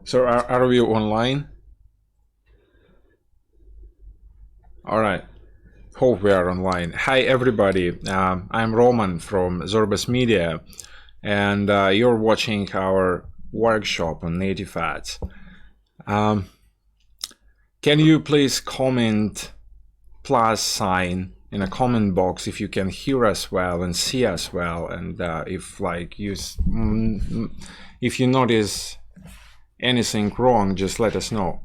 So are we online? All right. Hope we are online. Hi, everybody. I'm Roman from ZorbasMedia, and you're watching our workshop on native ads. Can you please comment plus sign in a comment box if you can hear us well and see us well, and if you notice anything wrong, just let us know.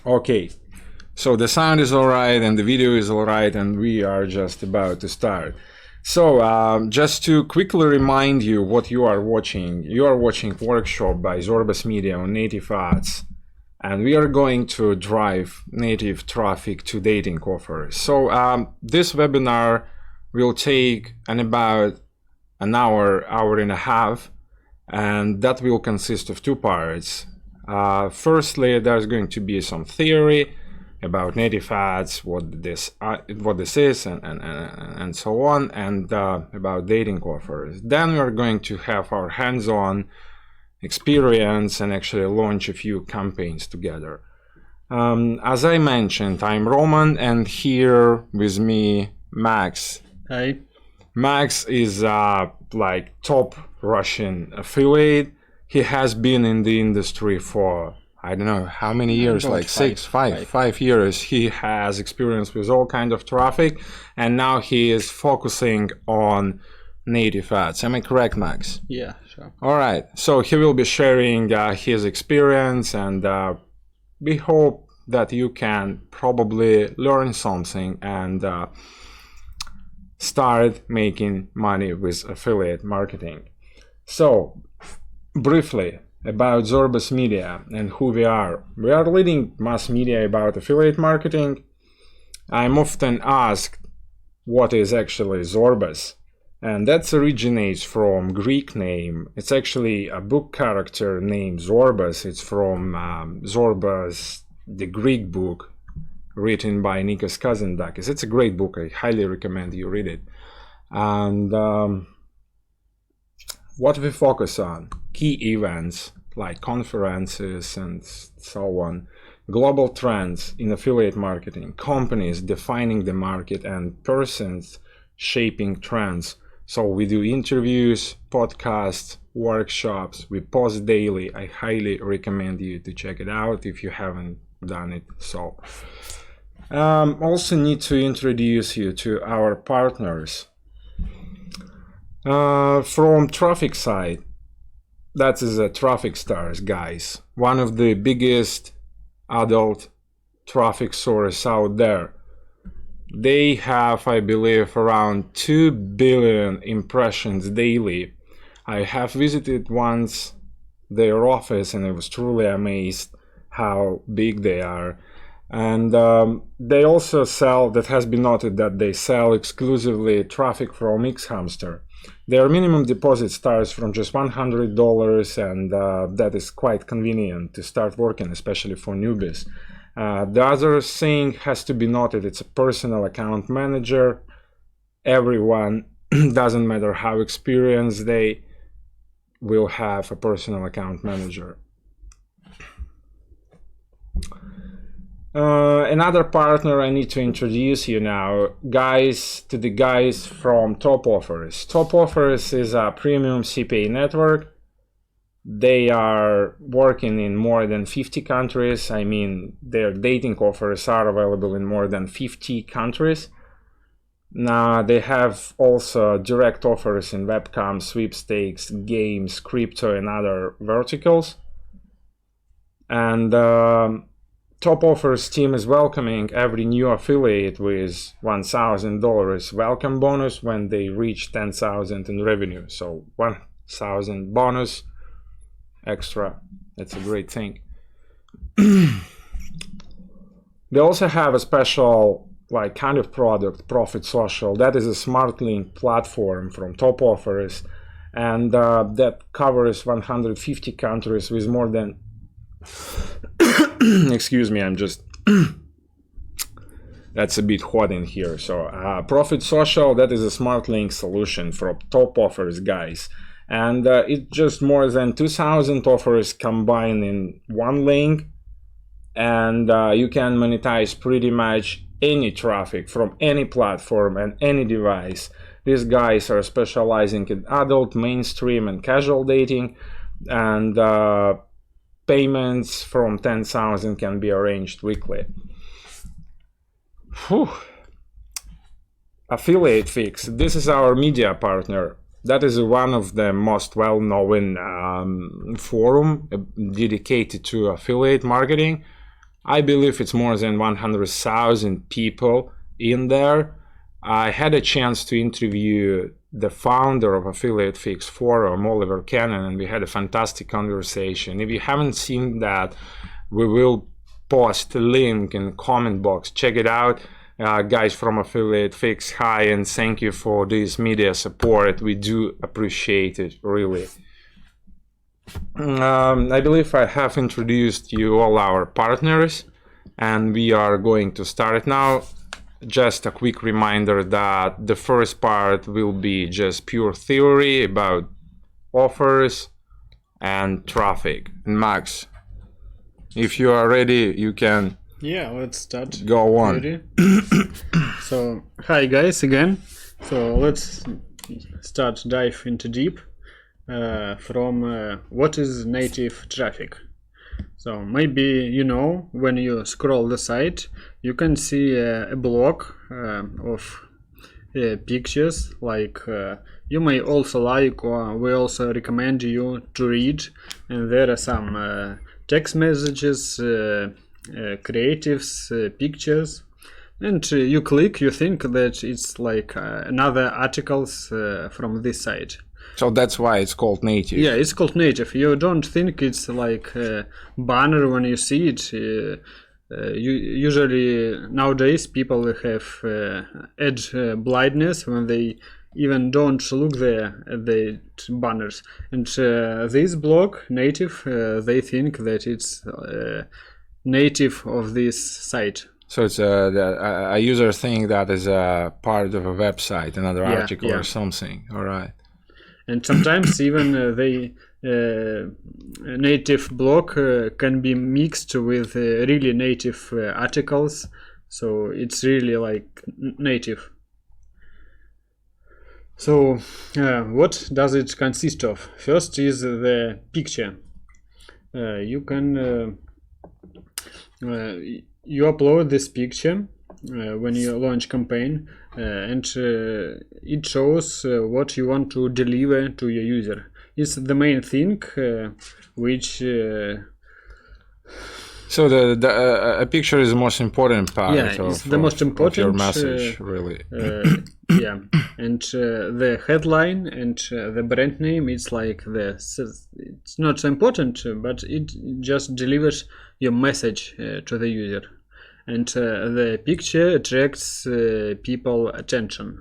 Okay, so the sound is all right and the video is all right, and we are just about to start. So just to quickly remind you what you are watching workshop by ZorbasMedia on native ads, and we are going to drive native traffic to dating offers. So this webinar will take about an hour and a half, and that will consist of two parts. Firstly, there's going to be some theory about native ads, what this is, and so on, and about dating offers. Then we are going to have our hands-on experience and actually launch a few campaigns together. As I mentioned, I'm Roman, and here with me, Max. Hi. Max is like top Russian affiliate. He has been in the industry for I don't know how many years, like five years. He has experience with all kind of traffic, and now he is focusing on native ads. Am I correct, Max? Yeah, sure. All right. So he will be sharing his experience, and we hope that you can probably learn something and start making money with affiliate marketing. So briefly about ZorbasMedia and who we are. We are leading mass media about affiliate marketing. I'm often asked what is actually Zorbas, and that originates from Greek name. It's actually a book character named Zorbas. It's from Zorbas, the Greek book written by Nikos Kazantzakis. It's a great book. I highly recommend you read it. And what we focus on: key events like conferences and so on, global trends in affiliate marketing, companies defining the market, and persons shaping trends. So we do interviews, podcasts, workshops, we post daily. I highly recommend you to check it out if you haven't done it so. Also need to introduce you to our partners. From traffic side, that is a Traffic Stars, guys, one of the biggest adult traffic source out there. They have, I believe, around 2 billion impressions daily. I have visited once their office and I was truly amazed how big they are. And they also sell, that has been noted, that they sell exclusively traffic from Xhamster. Their minimum deposit starts from just $100, and that is quite convenient to start working, especially for newbies. The other thing has to be noted, it's a personal account manager. Everyone, doesn't matter how experienced, they will have a personal account manager. Another partner I need to introduce you now, to the guys from Top Offers. Top Offers is a premium CPA network. They are working in more than 50 countries. I mean, their dating offers are available in more than 50 countries. Now, they have also direct offers in webcams, sweepstakes, games, crypto, and other verticals. And Top Offers team is welcoming every new affiliate with $1,000 welcome bonus when they reach 10,000 in revenue. So 1,000 bonus extra. That's a great thing. They also have a special kind of product, ProfitSocial. That is a smart link platform from Top Offers, and that covers 150 countries with more than excuse me, I'm just that's a bit hot in here. So ProfitSocial, that is a smart link solution for top offers, guys. And it's just more than 2,000 offers combined in one link. And you can monetize pretty much any traffic from any platform and any device. These guys are specializing in adult, mainstream, and casual dating. And payments from 10,000 can be arranged weekly. Whew. Affiliate Fix, this is our media partner. That is one of the most well-known forum dedicated to affiliate marketing. I believe it's more than 100,000 people in there. I had a chance to interview the founder of Affiliate Fix Forum, Oliver Cannon, and we had a fantastic conversation. If you haven't seen that, we will post a link in the comment box. Check it out. Guys from Affiliate Fix, hi, and thank you for this media support. We do appreciate it, really. I believe I have introduced you all our partners, and we are going to start now. Just a quick reminder that the first part will be just pure theory about offers and traffic. And Max, if you are ready, you can let's start. Go on. So, hi guys again. So let's start dive into deep from what is native traffic. So maybe you know, when you scroll the site, you can see a block of pictures. Like you may also like, or we also recommend you to read. And there are some text messages, creatives, pictures. And you click, you think that it's like another articles from this site. So that's why it's called native. Yeah, it's called native. You don't think it's like a banner when you see it. Usually nowadays people have edge blindness when they even don't look there at the banners. And this block, native, they think that it's native of this site. So it's a user thing that is a part of a website, another article or something. All right. And sometimes even the native block can be mixed with really native articles. So it's really like native. So what does it consist of? First is the picture. You can you upload this picture when you launch campaign, and it shows what you want to deliver to your user. It's the main thing which so a picture is the most important part it's the most important of your message, really. Yeah, and the headline and the brand name, it's like it's not so important, but it just delivers your message to the user. And the picture attracts people attention.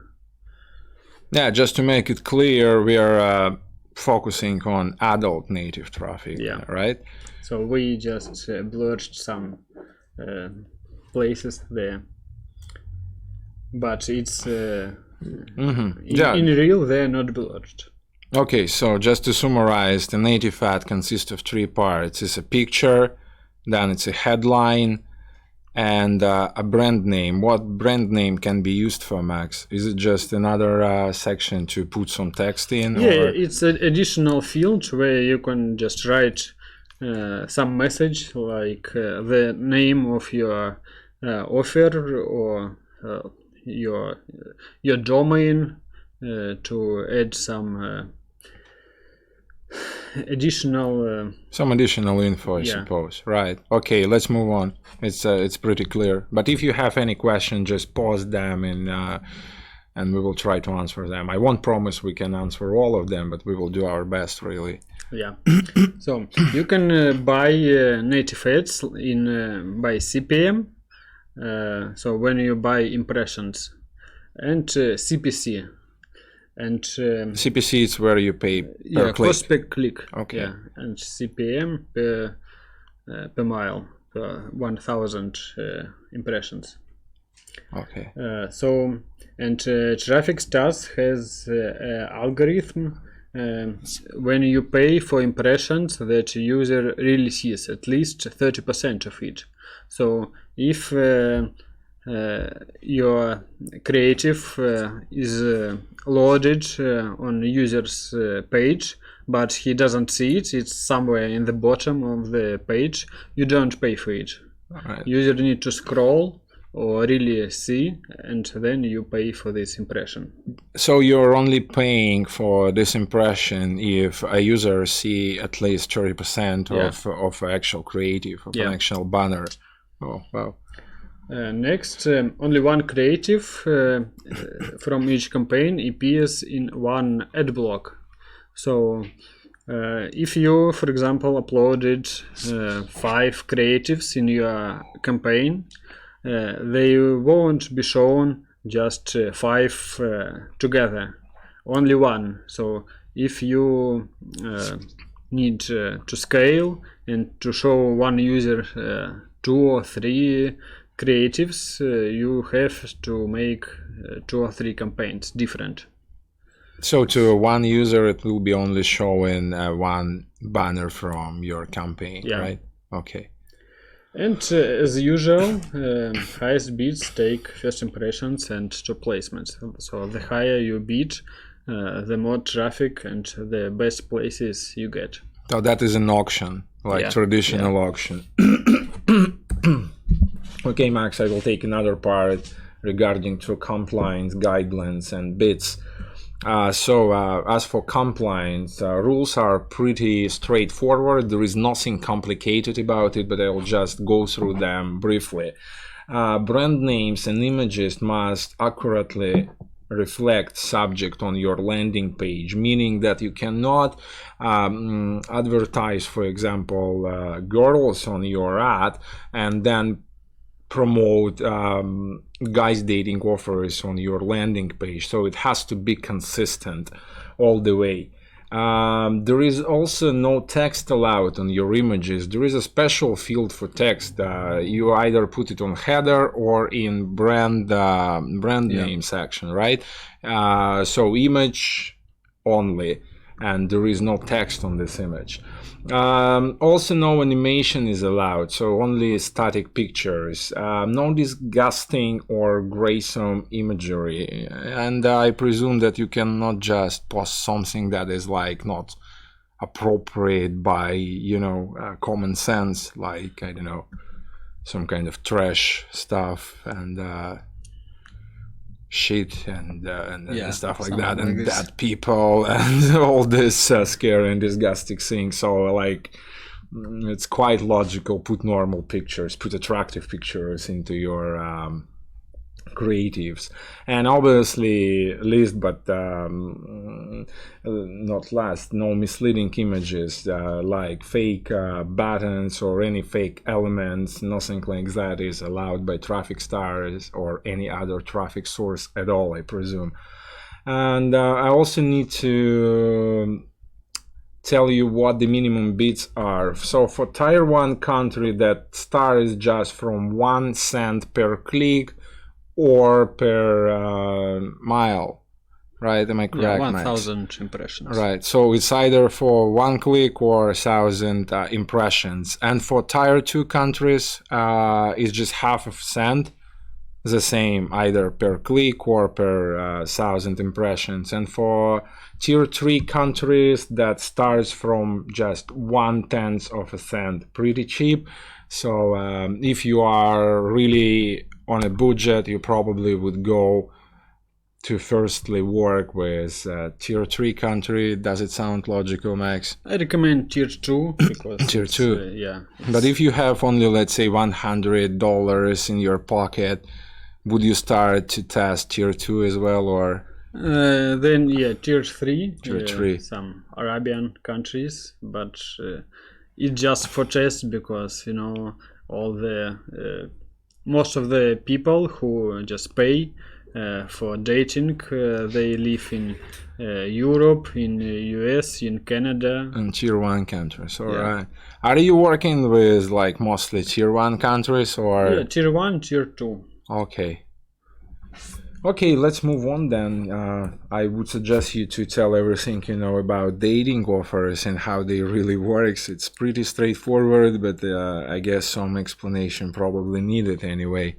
Yeah, just to make it clear, we are focusing on adult native traffic, right? So we just blurred some places there, but it's in real they're not blurred. Okay, so just to summarize, the native ad consists of three parts. It's a picture, then it's a headline, and a brand name. What brand name can be used for, Max? Is it just another section to put some text in? Yeah, it's an additional field where you can just write some message, like the name of your offer or your domain, to add some additional info, I suppose. Right. Okay, let's move on. It's pretty clear. But if you have any question, just pause them and we will try to answer them. I won't promise we can answer all of them, but we will do our best, really. Yeah. So you can buy native ads by CPM. So when you buy impressions, and CPC. And CPC is where you pay per click. Cost per click. Okay. Yeah, and CPM per mile, per 1,000 impressions. Okay. Traffic Stars has algorithm when you pay for impressions that user really sees at least 30% of it. So if your creative is loaded on user's page, but he doesn't see it, it's somewhere in the bottom of the page, you don't pay for it. Right. User need to scroll or really see, and then you pay for this impression. So you're only paying for this impression if a user see at least 30% of actual creative, of an actual banner. Oh, wow. Next, only one creative from each campaign appears in one ad block. So if you, for example, uploaded 5 creatives in your campaign, they won't be shown just 5 together, only one. So if you need to scale and to show one user 2 or 3 creatives, you have to make 2 or 3 campaigns different. So to one user it will be only showing one banner from your campaign, right? Okay. And as usual, highest bids take first impressions and top placements. So the higher you bid, the more traffic and the best places you get. So that is an auction, like traditional auction. Okay, Max, I will take another part regarding to compliance guidelines and bids. As for compliance, rules are pretty straightforward. There is nothing complicated about it, but I will just go through them briefly. Brand names and images must accurately reflect subject on your landing page, meaning that you cannot advertise, for example, girls on your ad and then promote guys dating offers on your landing page. So it has to be consistent all the way. There is also no text allowed on your images. There is a special field for text. You either put it on header or in brand name section, right? So image only, and there is no text on this image. Also no animation is allowed, so only static pictures, no disgusting or gruesome imagery, and I presume that you cannot just post something that is like not appropriate by, you know, common sense, like, I don't know, some kind of trash stuff and shit and stuff like that, and dead people and all this scary and disgusting things. So like it's quite logical, put normal pictures, put attractive pictures into your creatives, and obviously least but not last, no misleading images like fake buttons or any fake elements. Nothing like that is allowed by traffic stars or any other traffic source at all, I presume. And I also need to tell you what the minimum bids are. So for tier 1 country, that star is just from 1 cent per click or per mile, right? Am I correct? 1,000 impressions. Right. So it's either for 1 click or 1,000 impressions. And for tier 2 countries, it's just half a cent, the same, either per click or per 1,000 impressions. And for tier 3 countries, that starts from just 1/10 of a cent, pretty cheap. So if you are really on a budget, you probably would go to firstly work with tier 3 country. Does it sound logical, Max? I recommend tier 2 because tier 2. But if you have only, let's say, $100 in your pocket, would you start to test tier 2 as well, or? Then tier 3. Tier 3. Some Arabian countries, but it's just for test because, you know, all the most of the people who just pay for dating, they live in Europe, in US, in Canada. And tier 1 countries, alright. Are you working with like mostly tier 1 countries or? Yeah, tier 1, tier 2. Okay. Okay, let's move on then. I would suggest you to tell everything you know about dating offers and how they really works. It's pretty straightforward, but I guess some explanation probably needed anyway.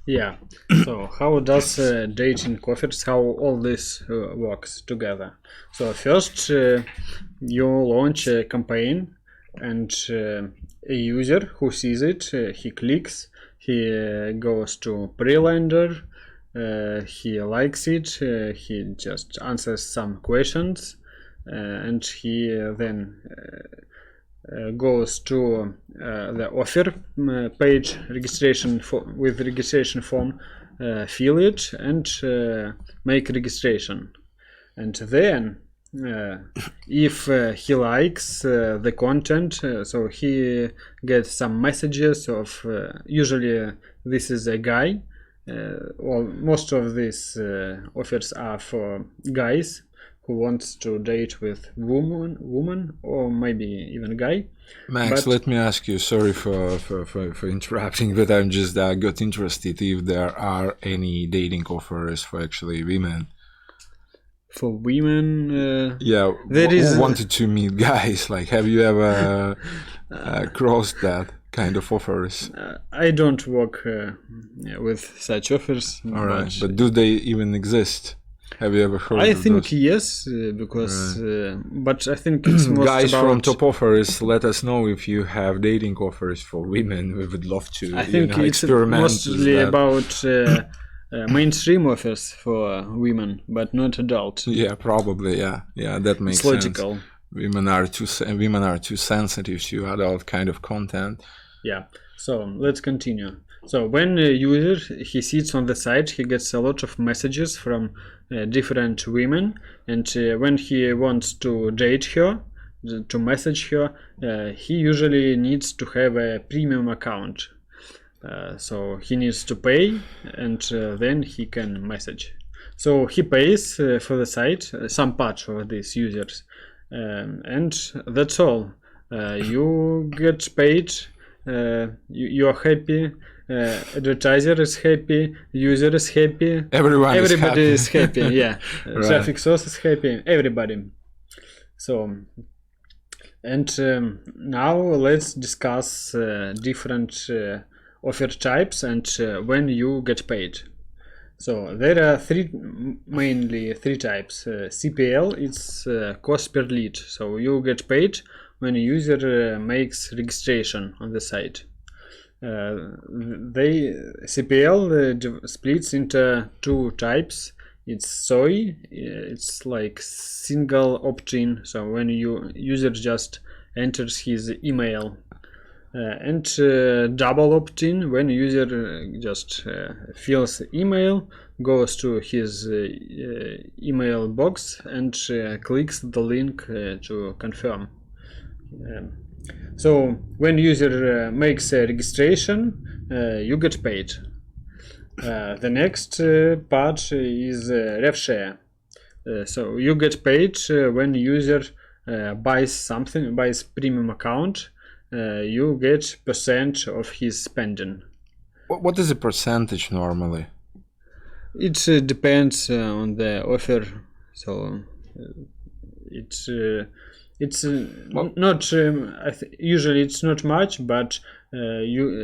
Yeah. So how does dating offers, how all this works together? So first you launch a campaign, and a user who sees it, he clicks, he goes to pre-lender, he likes it, he just answers some questions, and he then goes to the offer page, registration with registration form, fill it, and make registration. And then if he likes the content, so he gets some messages of usually this is a guy. Well, most of these offers are for guys who wants to date with woman or maybe even guy. Max, let me ask you, sorry for interrupting, but I'm just got interested if there are any dating offers for actually women. For women, yeah, there is wanted to meet guys. Like, have you ever crossed that kind of offers? I don't work with such offers. All right, but do they even exist? Have you ever heard I of think those? yes, because but I think it's most guys about... from Top Offers, let us know if you have dating offers for women. We would love to I think it's experiment mostly with that. about mainstream offers for women, but not adult. Yeah, probably. Yeah, that makes It's logical. sense. Women are too sensitive to adult kind of content. Yeah. So let's continue. So when a user he sits on the site, he gets a lot of messages from different women, and when he wants to date her, to message her, he usually needs to have a premium account. So he needs to pay, and then he can message. So he pays for the site, some part for these users, and that's all. You get paid, you're happy, advertiser is happy, user is happy, everybody is happy. Yeah, Right. traffic source is happy, everybody. So, and now let's discuss different offer types and when you get paid. So there are mainly three types. CPL, it's cost per lead. So you get paid when a user makes registration on the site. CPL splits into two types. It's SOI, it's like single opt-in. So when user just enters his email. And double opt-in, when user just fills email, goes to his email box and clicks the link to confirm. So when user makes a registration, you get paid. The next part is rev share. So you get paid when user buys something, buys premium account. You get percent of his spending. What is the percentage normally? It depends on the offer. So it's not usually it's not much, but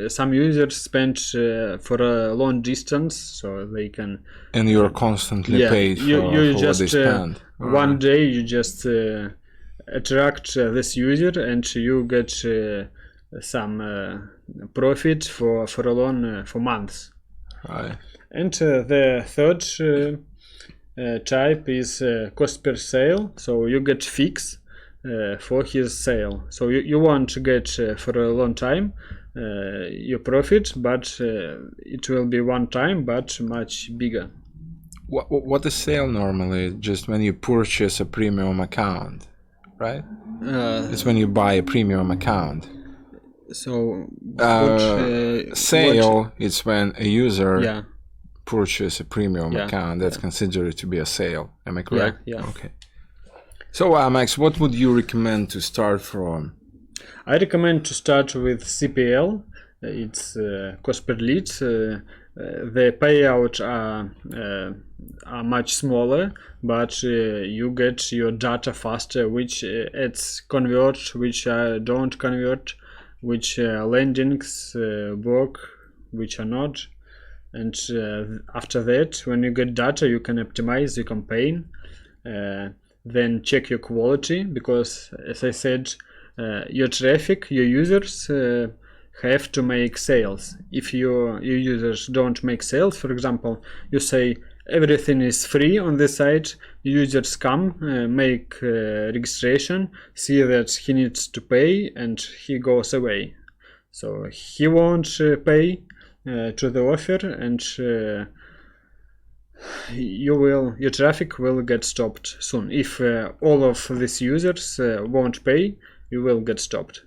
some users spend for a long distance, so they can. And you're constantly paid for just what they spend. One day you just attract this user and you get some profit for a long for months. Right. And the third type is cost per sale. So you get fix for his sale. So you want to get for a long time your profit, but it will be one time, but much bigger. What is sale normally? Just when you purchase a premium account, right? It's when you buy a premium account. So sale is when a user purchases a premium Yeah. account. That's considered to be a sale. Am I correct? Yeah. Okay. So Max, what would you recommend to start from? I recommend to start with CPL. It's cost per lead. the payouts are much smaller, but you get your data faster, which ads convert, which don't convert, which landings work, which are not. And after that, when you get data, you can optimize the campaign, then check your quality, because as I said, your traffic, your users have to make sales. If your users don't make sales, for example, you say everything is free on the site, users come, make registration, see that he needs to pay, and he goes away. So he won't pay to the offer, and your traffic will get stopped soon. If all of these users won't pay, you will get stopped.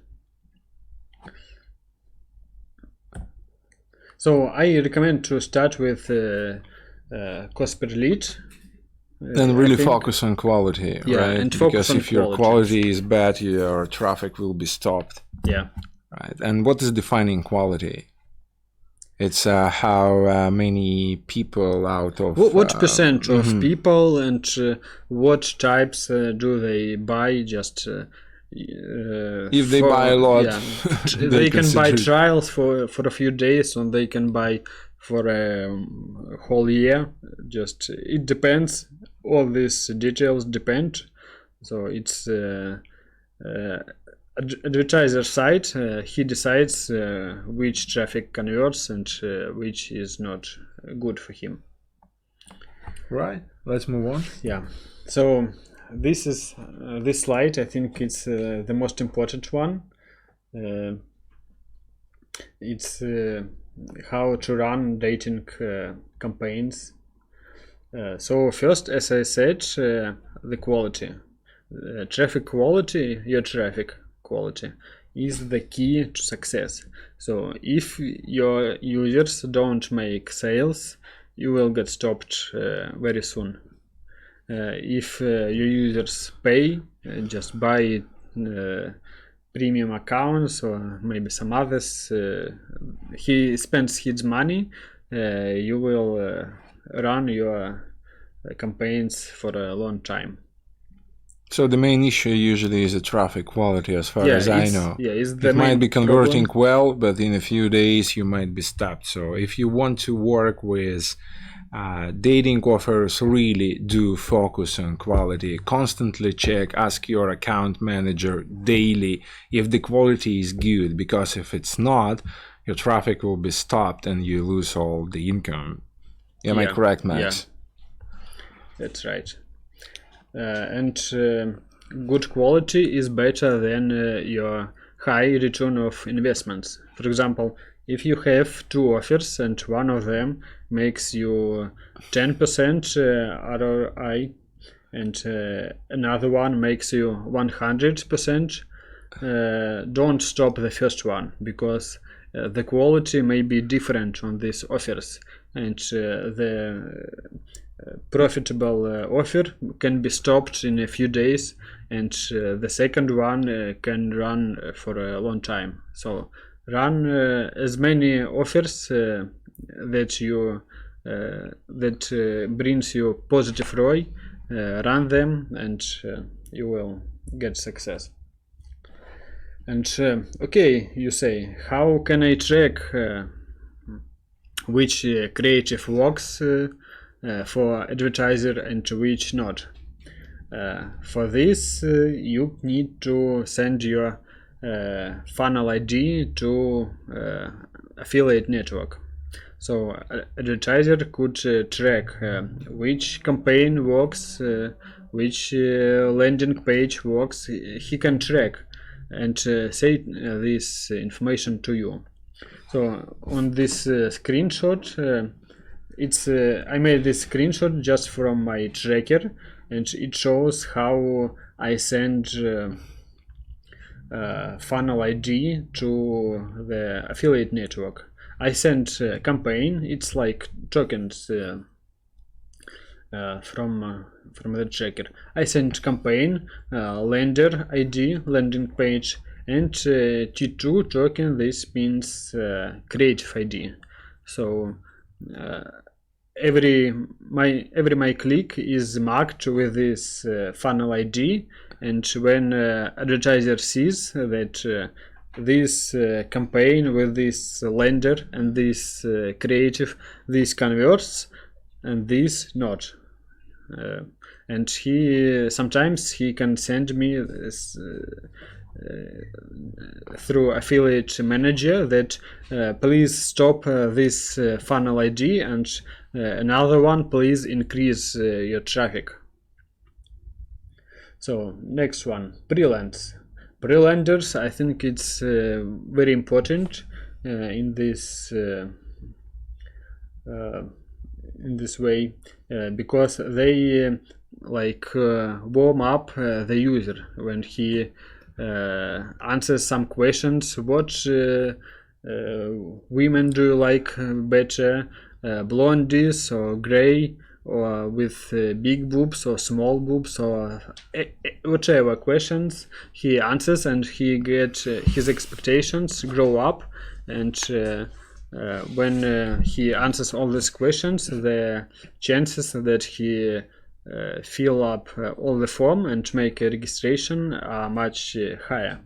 So I recommend to start with cost per lead. And really focus on quality, right? And focus because on if your quality is bad, your traffic will be stopped. Yeah. Right. And what is defining quality? It's how many people out of... What percent of people, and what types do they buy? Just if they buy a lot, they can buy trials for a few days, and they can buy for a whole year. Just it depends. All these details depend. So it's advertiser side. He decides which traffic converts and which is not good for him. Right. Let's move on. Yeah. So this is this slide. I think it's the most important one. It's how to run dating campaigns. So first, as I said, the quality, traffic quality, your traffic quality is the key to success. So if your users don't make sales, you will get stopped very soon. If your users pay, just buy premium accounts or maybe some others, he spends his money, you will run your campaigns for a long time. So the main issue usually is the traffic quality, as far as I know. Yeah, it might be converting well, but in a few days you might be stopped. So if you want to work with dating offers, really do focus on quality. Constantly check, ask your account manager daily if the quality is good, because if it's not, your traffic will be stopped and you lose all the income. Am I correct, Max? Yeah, that's right. And good quality is better than your high return of investments. For example, if you have two offers and one of them makes you 10% ROI and another one makes you 100%, don't stop the first one, because the quality may be different on these offers, and the profitable offer can be stopped in a few days, and the second one can run for a long time. So run as many offers that you that brings you positive ROI, run them, and you will get success. And okay, you say, how can I track which creative works for advertiser and which not? For this, you need to send your funnel ID to affiliate network. So advertiser could track which campaign works, which landing page works. He can track and say this information to you. So on this screenshot, it's I made this screenshot just from my tracker, and it shows how I send funnel ID to the affiliate network. I send campaign. It's like tokens from the tracker. I send campaign, lender ID, landing page, and T2 token. This means creative ID. So every my click is marked with this funnel ID, and when advertiser sees that this campaign with this lender and this creative, this converts and this not, and he sometimes he can send me this through affiliate manager that please stop this funnel ID, and another one, please increase your traffic. So next one, pre-lands. Pre-landers, I think it's very important in this way, because they warm up the user when he answers some questions. What women do you like better, blondies or gray, or with big boobs or small boobs, or whatever questions he answers, and he gets his expectations grow up, and when he answers all these questions, the chances that he fill up all the form and make a registration are much higher.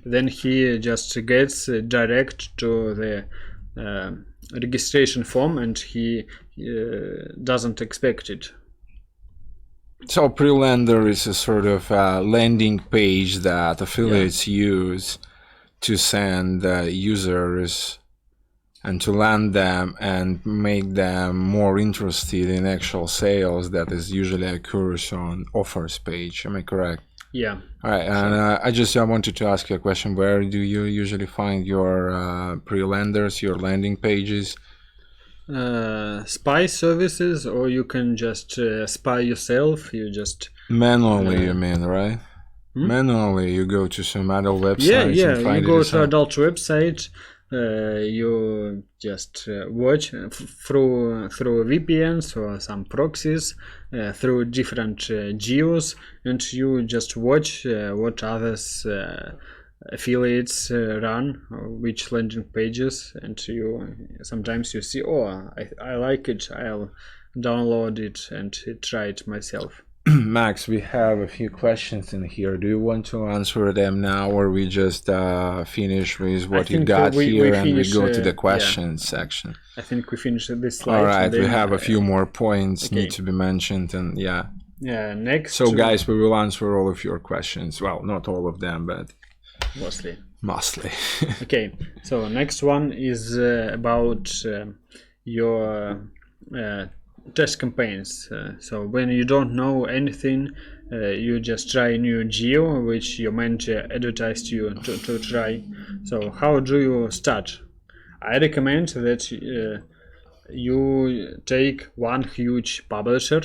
Then he just gets direct to the registration form, and he doesn't expect it. So pre-lender is a sort of landing page that affiliates use to send users and to land them and make them more interested in actual sales that is usually occurs on offers page. Am I correct? Yeah. All right. And I wanted to ask you a question. Where do you usually find your pre-lenders, your landing pages? Spy services, or you can just spy yourself. You just manually, you mean, right? Manually, you go to some adult websites. Yeah, and find you go to adult website. You just watch through VPNs or some proxies, through different geos, and you just watch what others affiliates run, which landing pages, and you sometimes you see, oh, I like it, I'll download it and try it myself. Max, we have a few questions in here. Do you want to answer them now, or we just finish with what you got here and we go to the questions section? I think we finish this slide. All right, we have a few more points need to be mentioned, and next. So guys, we will answer all of your questions. Well, not all of them, but mostly. Okay, so next one is about your test campaigns. So when you don't know anything, you just try a new geo which your manager advertised you to try. So how do you start? I recommend that you take one huge publisher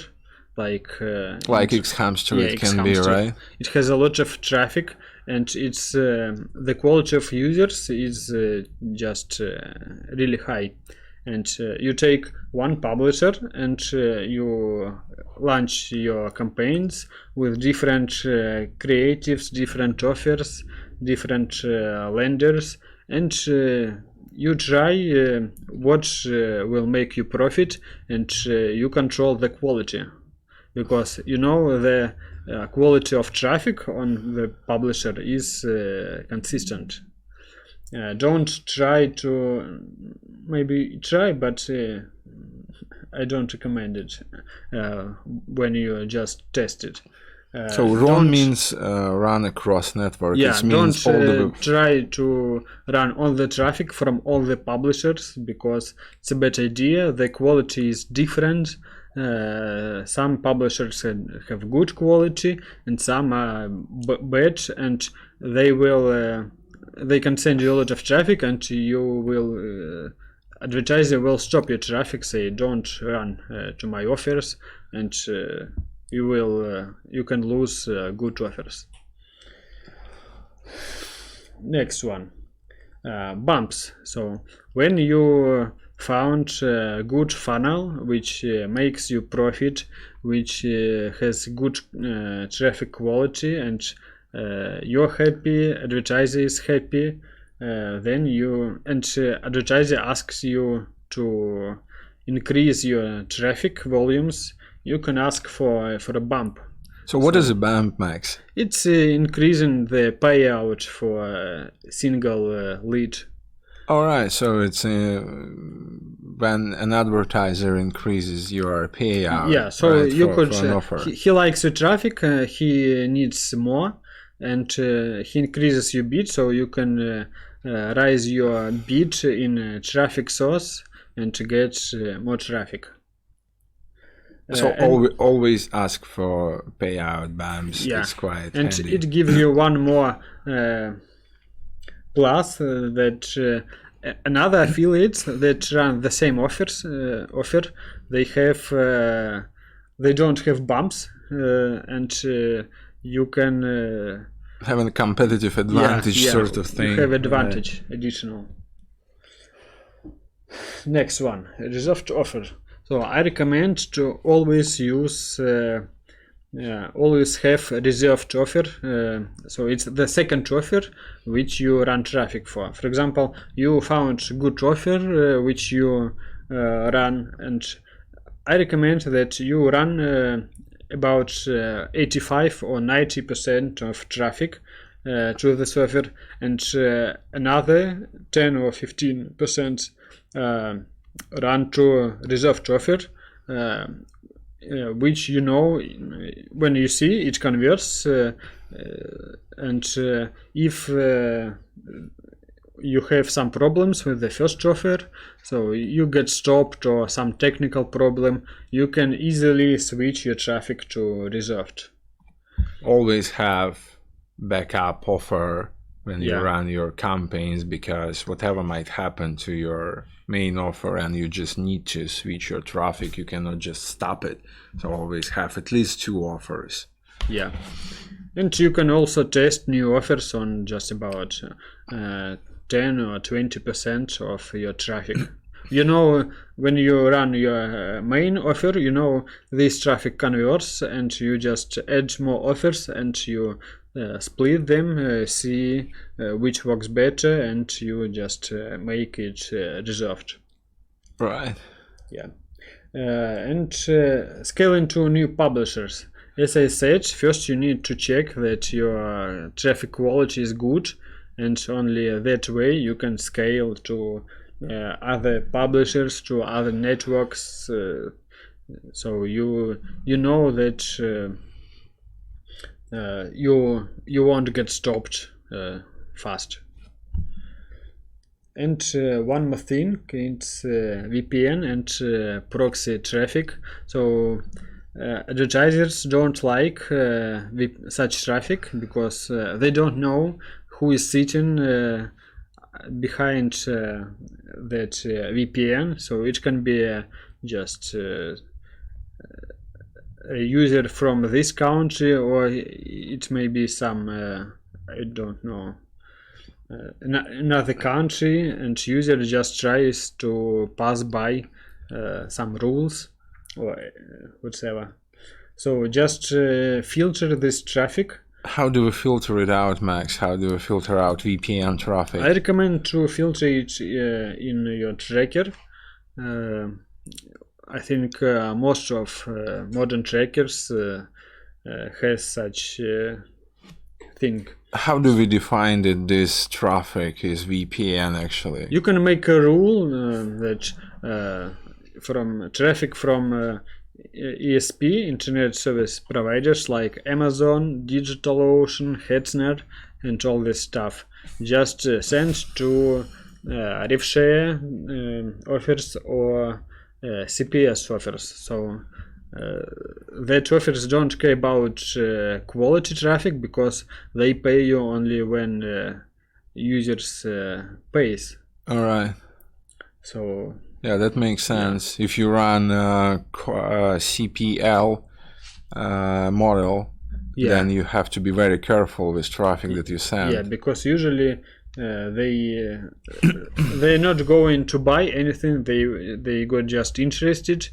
like Xhamster. It can be, right? It has a lot of traffic, and it's the quality of users is just really high. And you take one publisher and you launch your campaigns with different creatives, different offers, different lenders, and you try what will make you profit, and you control the quality, because you know the quality of traffic on the publisher is consistent. Don't try to, maybe try, but I don't recommend it when you just test it. So run means run across network. Yeah, it means don't try to run all the traffic from all the publishers, because it's a bad idea. The quality is different. Some publishers have good quality and some are bad, and they can send you a lot of traffic, and you will advertiser will stop your traffic, say don't run to my offers, and you can lose good offers. Next one, bumps. So when you found a good funnel which makes you profit, which has good traffic quality, and you're happy, advertiser is happy, then advertiser asks you to increase your traffic volumes, you can ask for a bump. So what is a bump, Max? It's increasing the payout for a single lead. All right, so it's when an advertiser increases your payout. Yeah, so right, you could. for an offer. He likes the traffic. He needs more, and he increases your bid, so you can raise your bid in a traffic source and to get more traffic. So always ask for payout bumps. Yeah, It's quite and handy. it gives you one more plus that another affiliates that run the same offer, they have they don't have bumps, and you can have a competitive advantage, sort of thing. You have advantage additional. Next one, reserved offer. So I recommend to always use always have a reserved offer. So it's the second offer which you run traffic for. For example, you found a good offer which you run, and I recommend that you run about 85 or 90% of traffic to this offer, and another 10 or 15% run to reserved offer, which you know when you see it converts, and if you have some problems with the first offer, so you get stopped or some technical problem, you can easily switch your traffic to reserved. Always have backup offer when you run your campaigns, because whatever might happen to your main offer and you just need to switch your traffic, you cannot just stop it. So always have at least 2 offers. Yeah, and you can also test new offers on just about 10 or 20% of your traffic. You know, when you run your main offer, you know this traffic converts, and you just add more offers and you split them, see which works better, and you just make it reserved. Right. Yeah. And scaling to new publishers. As I said, first you need to check that your traffic quality is good, and only that way you can scale to other publishers, to other networks, so you know that you won't get stopped fast. And one more thing, it's VPN and proxy traffic. So advertisers don't like such traffic because they don't know who is sitting behind that VPN. So it can be just a user from this country, or it may be some I don't know, another country, and user just tries to pass by some rules or whatever. So just filter this traffic. How do we filter it out, Max? How do we filter out VPN traffic? I recommend to filter it in your tracker. I think most of modern trackers has such thing. How do we define that this traffic is VPN actually? You can make a rule that from traffic from ESP, Internet Service Providers like Amazon, DigitalOcean, Hetzner, and all this stuff, just send to RefShare offers or CPS offers. So that offers don't care about quality traffic, because they pay you only when users pays. All right. So yeah, that makes sense. If you run CPL model, then you have to be very careful with traffic that you send. Yeah, because usually they're not going to buy anything. They got just interested,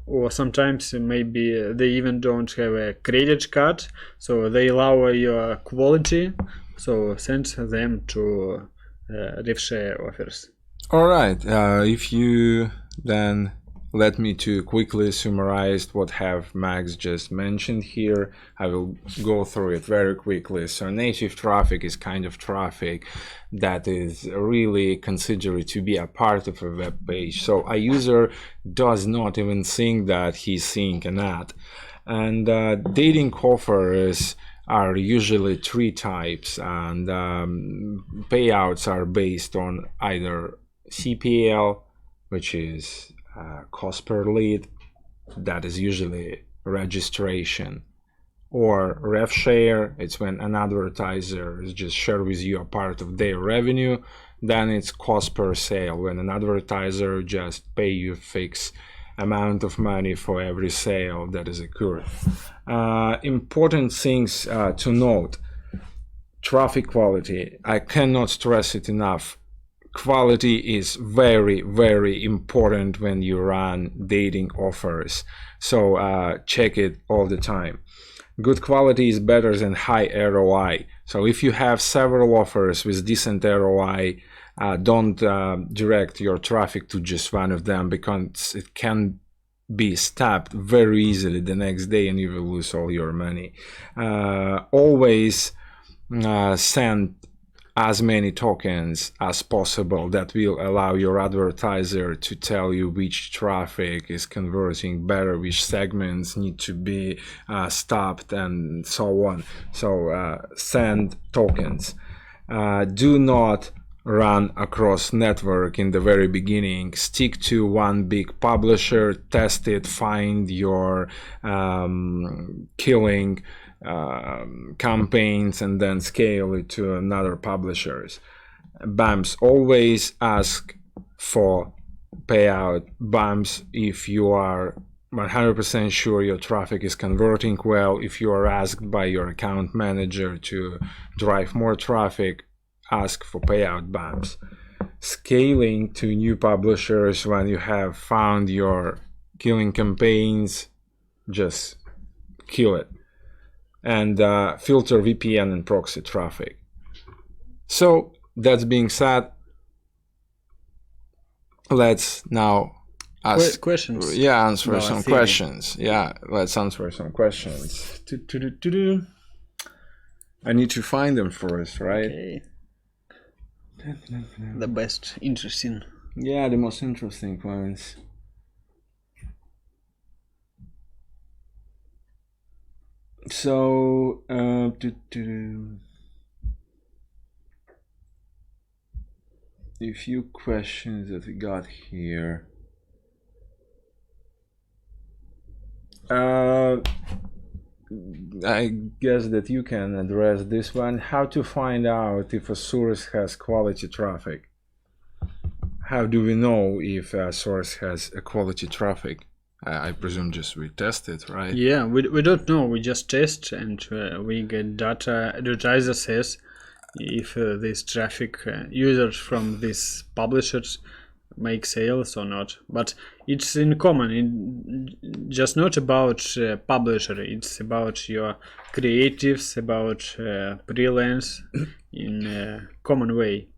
or sometimes maybe they even don't have a credit card, so they lower your quality. So send them to RefShare offers. All right. If you Then let me to quickly summarize what have Max just mentioned here. I will go through it very quickly. So native traffic is kind of traffic that is really considered to be a part of a web page. So a user does not even think that he's seeing an ad. And dating offers are usually three types, and payouts are based on either CPL, which is cost per lead, that is usually registration, or rev share, it's when an advertiser is just share with you a part of their revenue. Then it's cost per sale, when an advertiser just pay you fixed amount of money for every sale that is occurred. Important things to note: traffic quality. I cannot stress it enough. Quality is very, very important when you run dating offers. So check it all the time. Good quality is better than high ROI. So if you have several offers with decent ROI, don't direct your traffic to just one of them, because it can be stopped very easily the next day and you will lose all your money. Always send as many tokens as possible that will allow your advertiser to tell you which traffic is converting better, which segments need to be stopped, and so on. So send tokens. Do not run across network in the very beginning. Stick to one big publisher, test it, find your killing campaigns, and then scale it to another publishers. Bumps, always ask for payout bumps if you are 100% sure your traffic is converting well. If you are asked by your account manager to drive more traffic, ask for payout bumps. Scaling to new publishers when you have found your killing campaigns, just kill it. And filter VPN and proxy traffic. So that being said, let's now ask questions. Yeah, answer some questions. Yeah, let's answer some questions. I need to find them first, right? Okay. The best interesting. Yeah, the most interesting ones. So a few questions that we got here. I guess that you can address this one. How to find out if a source has quality traffic? How do we know if a source has a quality traffic? I presume just we test it, right? Yeah, we don't know. We just test, and we get data. Advertiser says if this traffic users from these publishers make sales or not. But it's in common. Just not about publisher. It's about your creatives, about freelance in a common way.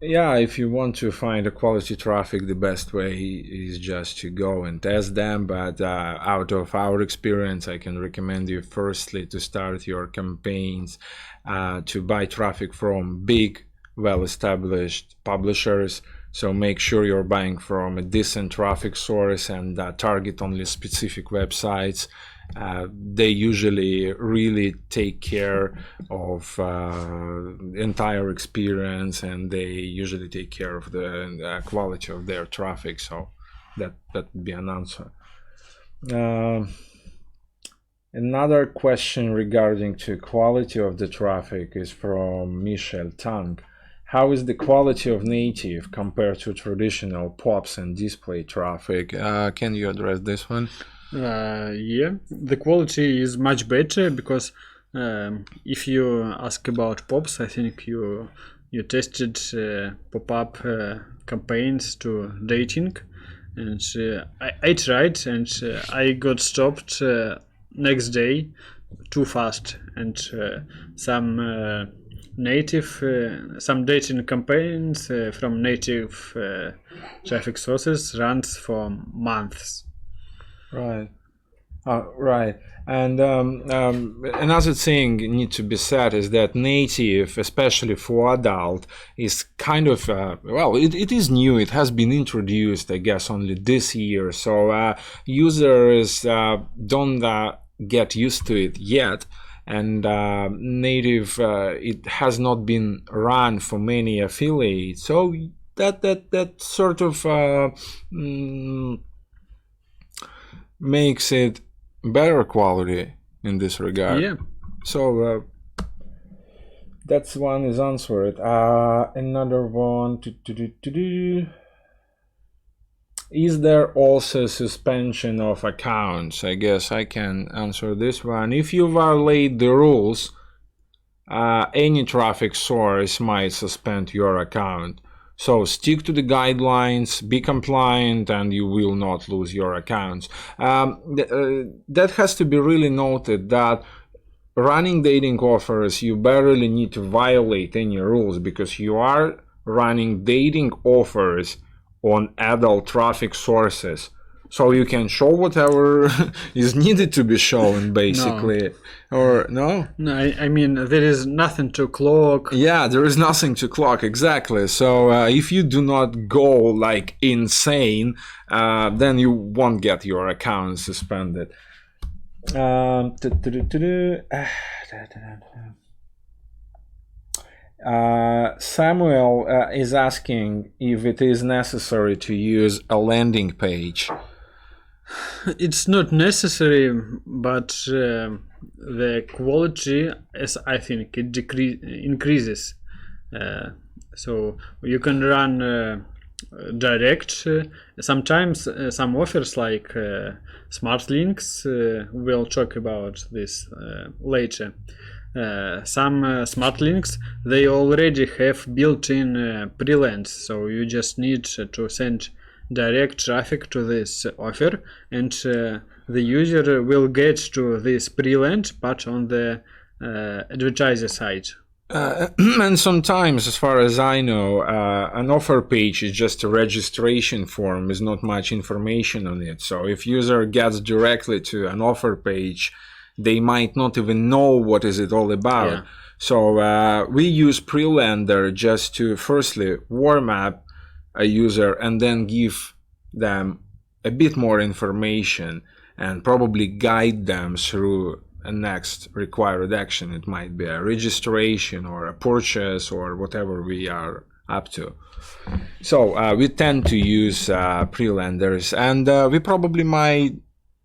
Yeah, if you want to find a quality traffic, the best way is just to go and test them. But out of our experience, I can recommend you firstly to start your campaigns to buy traffic from big, well-established publishers. So make sure you're buying from a decent traffic source and target only specific websites. They usually really take care of entire experience, and they usually take care of the quality of their traffic. So that would be an answer. Another question regarding to quality of the traffic is from Michel Tang. How is the quality of native compared to traditional POPs and display traffic? Can you address this one? Yeah, the quality is much better because if you ask about POPs, I think you tested pop-up campaigns to dating, and I tried, and I got stopped next day too fast, and some native some dating campaigns from native traffic sources runs for months. Right. Right. And another thing need to be said is that native, especially for adult, is kind of well, it is new. It has been introduced, I guess, only this year. So users don't get used to it yet. And native, it has not been run for many affiliates. So that sort of makes it better quality in this regard. Yeah. So that's one is answered. Another one. Is there also suspension of accounts? I guess I can answer this one. If you violate the rules, any traffic source might suspend your account. So stick to the guidelines, be compliant, and you will not lose your accounts. That has to be really noted that running dating offers, you barely need to violate any rules because you are running dating offers on adult traffic sources. So you can show whatever is needed to be shown, basically. No. Or no? No, I mean, there is nothing to clock. Yeah, there is nothing to clock, exactly. So if you do not go like insane, then you won't get your account suspended. Samuel is asking if it is necessary to use a landing page. It's not necessary, but the quality, as I think, it increases. So you can run direct. Sometimes some offers like smart links, we'll talk about this later. Some smart links, they already have built-in pre-lands, so you just need to send direct traffic to this offer, and the user will get to this pre-land but on the advertiser side. And sometimes, as far as I know, an offer page is just a registration form, is not much information on it. So if user gets directly to an offer page, they might not even know what is it all about. Yeah. So we use pre-lander just to firstly warm up a user and then give them a bit more information and probably guide them through a next required action. It might be a registration or a purchase or whatever we are up to. So we tend to use pre-landers, and we probably might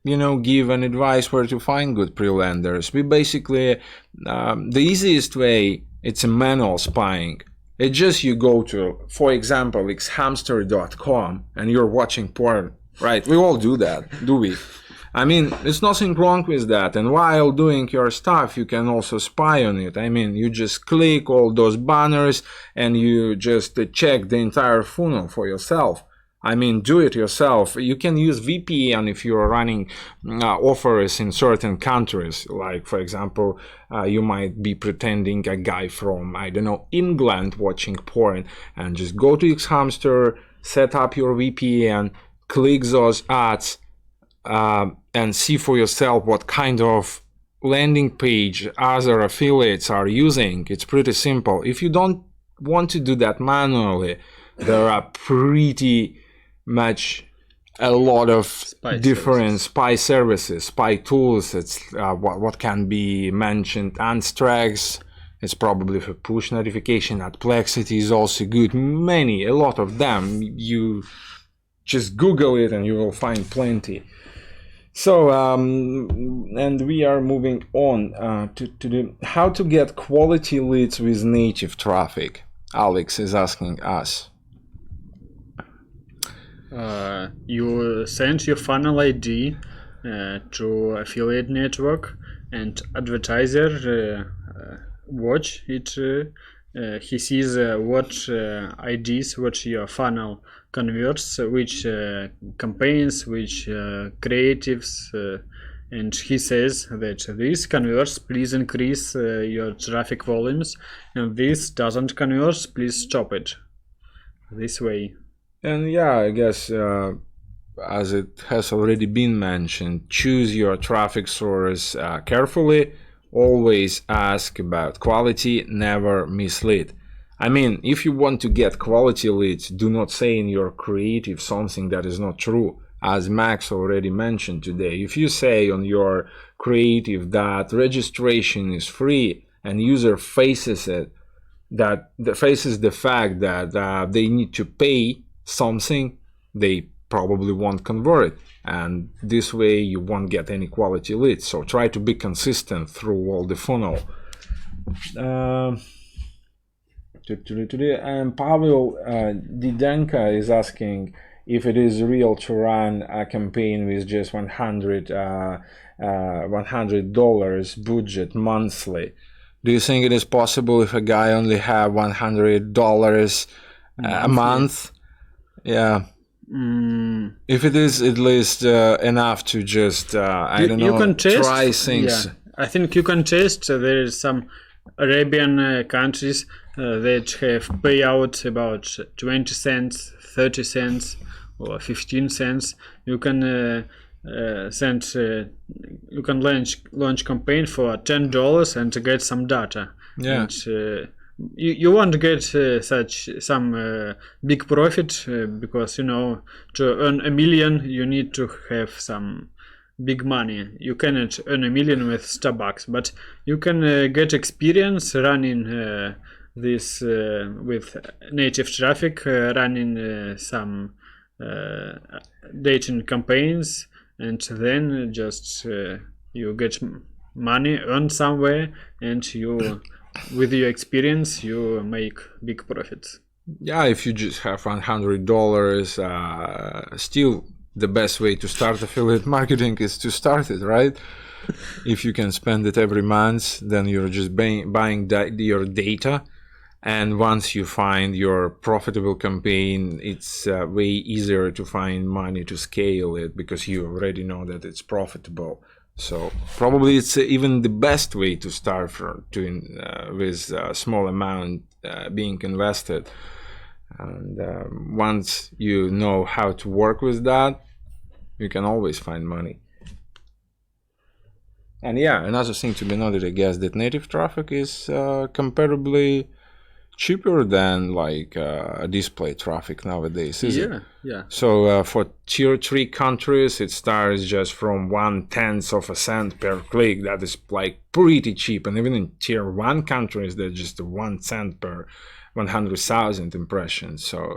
give an advice where to find good pre-landers. We basically, the easiest way, it's a manual spying. It's just you go to, for example, xhamster.com and you're watching porn, right? We all do that, do we? I mean, there's nothing wrong with that. And while doing your stuff, you can also spy on it. I mean, you just click all those banners and you just check the entire funnel for yourself. I mean, do it yourself. You can use VPN if you're running offers in certain countries. Like, for example, you might be pretending a guy from, I don't know, England watching porn, and just go to xhamster, set up your VPN, click those ads, and see for yourself what kind of landing page other affiliates are using. It's pretty simple. If you don't want to do that manually, there are pretty much a lot of different spy services, spy tools. It's what can be mentioned. Anstrax, it's probably for push notification. Adplexity is also good. A lot of them. You just Google it and you will find plenty. So, and we are moving on to the how to get quality leads with native traffic. Alex is asking us. You send your funnel ID to affiliate network, and advertiser watch it. He sees what IDs, what your funnel converts, which campaigns, which creatives and he says that this converts, please increase your traffic volumes, and this doesn't convert, please stop it. This way. And yeah, I guess as it has already been mentioned, choose your traffic source carefully. Always ask about quality, never mislead. I mean, if you want to get quality leads, do not say in your creative something that is not true. As Max already mentioned today, if you say on your creative that registration is free and user faces it, that faces the fact that they need to pay something, they probably won't convert it, and this way you won't get any quality leads. So try to be consistent through all the funnel. And Pavel Didenka is asking if it is real to run a campaign with just $100 budget monthly. Do you think it is possible if a guy only have $100 a month? Yeah. If it is at least enough to just I don't know, can test, try things. Yeah. I think you can test. There is some Arabian countries that have payout about 20 cents, 30 cents, or 15 cents. You can you can launch campaign for $10 and to get some data. Yeah. And, you won't get some big profit because to earn $1 million you need to have some big money. You cannot earn $1 million with Starbucks, but you can get experience running this with native traffic, running some dating campaigns, and then just you get money earned somewhere, and you with your experience you make big profits. Yeah, if you just have $100, still the best way to start affiliate marketing is to start it, right? If you can spend it every month, then you're just buying your data, and once you find your profitable campaign, it's way easier to find money to scale it because you already know that it's profitable. So probably it's even the best way to start with a small amount being invested. And once you know how to work with that, you can always find money. And yeah, another thing to be noted, I guess, that native traffic is comparably cheaper than like display traffic nowadays, is it? Yeah. So for tier 3 countries, it starts just from 1/10 of a cent per click. That is like pretty cheap. And even in tier 1 countries, that's just 1 cent per 100,000 impressions. So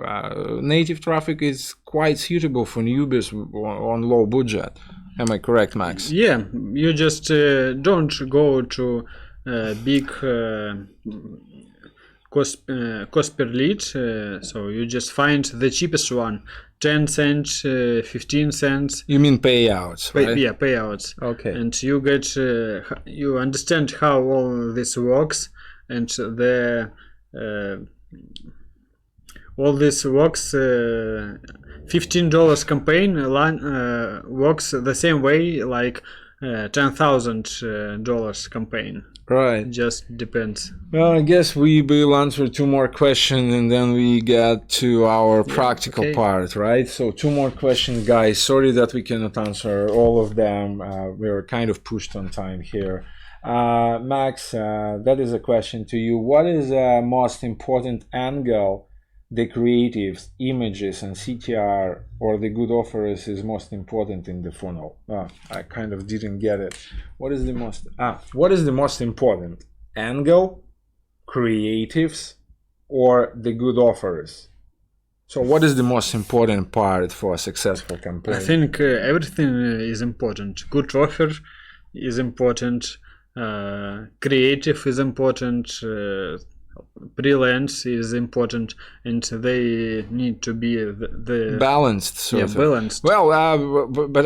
native traffic is quite suitable for newbies on low budget. Am I correct, Max? Yeah, you just don't go to big cost per lead, so you just find the cheapest one, 10 cents, 15 cents. You mean payouts, right? Yeah, payouts. Okay. And you get you understand how all this works, and all this works. $15 campaign works the same way like $10,000 campaign. Right. It just depends. Well, I guess we will answer 2 more questions and then we get to our practical part, right? So 2 more questions, guys. Sorry that we cannot answer all of them. We're kind of pushed on time here. Max, that is a question to you. What is the most important angle the creatives, images, and CTR or the good offers is most important in the funnel? I kind of didn't get it. What is the most important angle, creatives, or the good offers? So what is the most important part for a successful campaign? I think everything is important. Good offer is important. Creative is important. Brilliance is important, and they need to be the balanced. Balanced. Well, but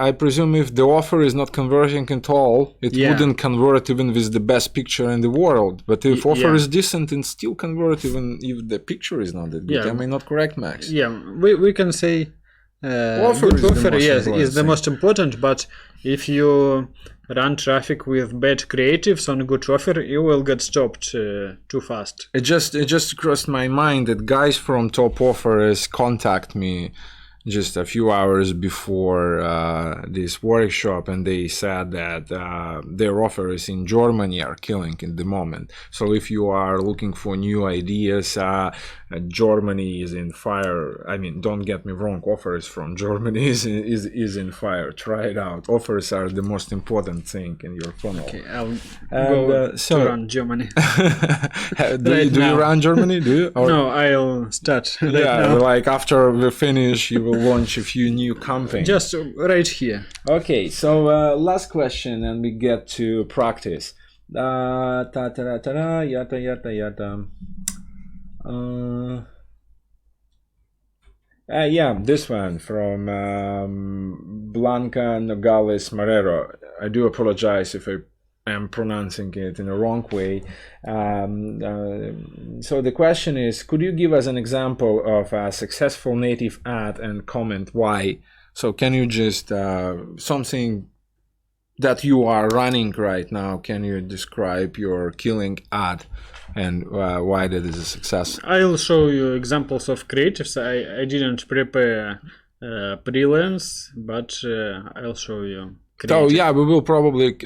I presume if the offer is not converting at all, it wouldn't convert even with the best picture in the world. But if offer is decent, and still convert even if the picture is not that good. Am I not correct, Max? Yeah, we can say Offer good is the offer, most yes, important is the thing. most important. But if you run traffic with bad creatives on good offer, you will get stopped too fast. It just crossed my mind that guys from Top Offers contact me just a few hours before this workshop, and they said that their offers in Germany are killing in the moment. So if you are looking for new ideas, Germany is in fire. I mean, don't get me wrong, offers from Germany is in fire. Try it out. Offers are the most important thing in your funnel. Okay, I'll And, go so- to run Germany. do you now. run Germany? Do you? Or- No, I'll start right yeah, now. like after we finish, you will launch a few new campaigns. Just right here. Okay, so last question, and we get to practice. Yata, yata, yata. Yeah, this one from Blanca Nogales Marrero. I do apologize if I am pronouncing it in a wrong way. So the question is, could you give us an example of a successful native ad and comment why? So can you just, something that you are running right now, can you describe your killing ad and why that is a success? I'll show you examples of creatives. I didn't prepare freelance, but I'll show you. So yeah, we will probably,